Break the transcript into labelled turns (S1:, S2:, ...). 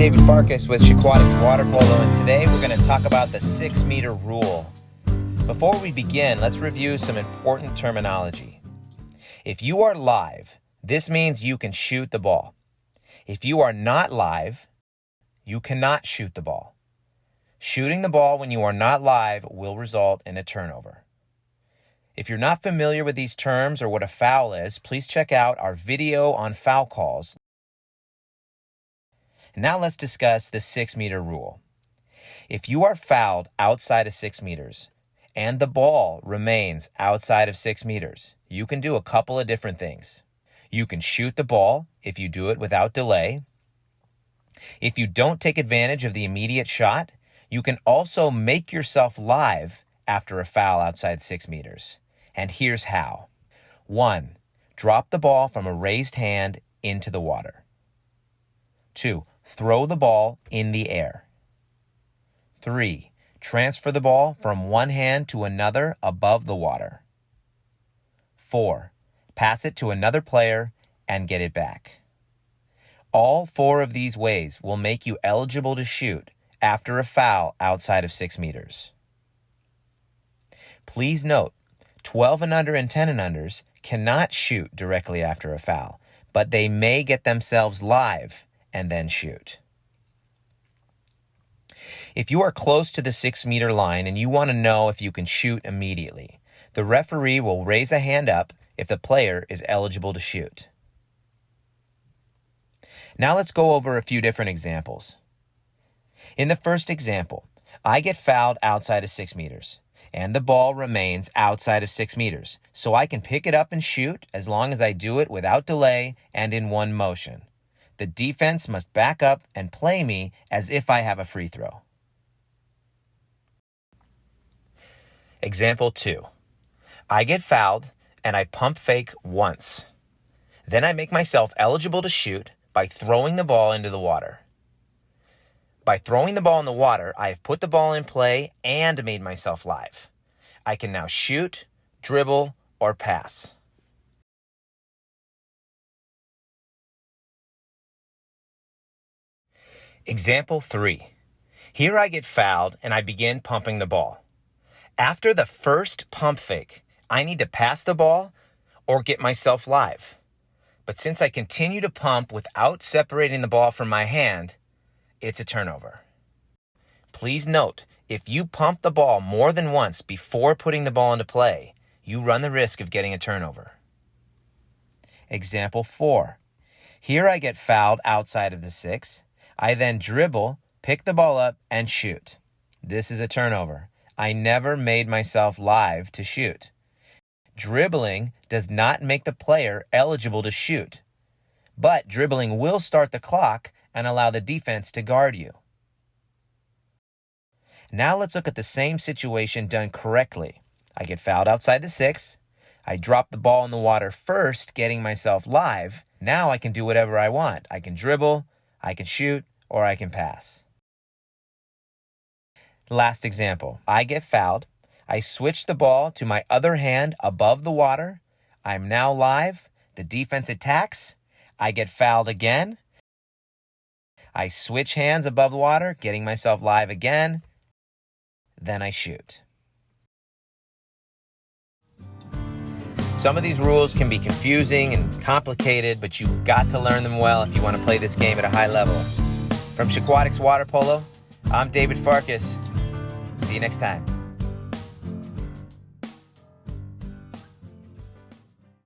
S1: David Farkas with Aquatics Water Polo, and today we're going to talk about the 6-meter rule. Before we begin, let's review some important terminology. If you are live, this means you can shoot the ball. If you are not live, you cannot shoot the ball. Shooting the ball when you are not live will result in a turnover. If you're not familiar with these terms or what a foul is, please check out our video on foul calls. Now let's discuss the 6-meter rule. If you are fouled outside of 6 meters and the ball remains outside of 6 meters, you can do a couple of different things. You can shoot the ball if you do it without delay. If you don't take advantage of the immediate shot, you can also make yourself live after a foul outside 6 meters. And here's how. 1. Drop the ball from a raised hand into the water. 2. Throw the ball in the air. 3. Transfer the ball from one hand to another above the water. 4. Pass it to another player and get it back. All 4 of these ways will make you eligible to shoot after a foul outside of 6 meters. Please note, 12 and under and 10 and unders cannot shoot directly after a foul, but they may get themselves live and then shoot. If you are close to the 6-meter line and you want to know if you can shoot immediately, the referee will raise a hand up if the player is eligible to shoot. Now let's go over a few different examples. In the first example, I get fouled outside of 6 meters, and the ball remains outside of 6 meters, so I can pick it up and shoot as long as I do it without delay and in one motion. The defense must back up and play me as if I have a free throw. Example 2. I get fouled and I pump fake once. Then I make myself eligible to shoot by throwing the ball into the water. By throwing the ball in the water, I have put the ball in play and made myself live. I can now shoot, dribble, or pass. Example 3. Here I get fouled and I begin pumping the ball. After the first pump fake, I need to pass the ball or get myself live. But since I continue to pump without separating the ball from my hand, it's a turnover. Please note, if you pump the ball more than once before putting the ball into play, you run the risk of getting a turnover. Example 4. Here I get fouled outside of the 6. I then dribble, pick the ball up, and shoot. This is a turnover. I never made myself live to shoot. Dribbling does not make the player eligible to shoot, but dribbling will start the clock and allow the defense to guard you. Now let's look at the same situation done correctly. I get fouled outside the 6. I drop the ball in the water first, getting myself live. Now I can do whatever I want. I can dribble, I can shoot, or I can pass. Last example. I get fouled. I switch the ball to my other hand above the water. I'm now live. The defense attacks. I get fouled again. I switch hands above the water, getting myself live again. Then I shoot. Some of these rules can be confusing and complicated, but you've got to learn them well if you want to play this game at a high level. From Aquatics Water Polo, I'm David Farkas. See you next time.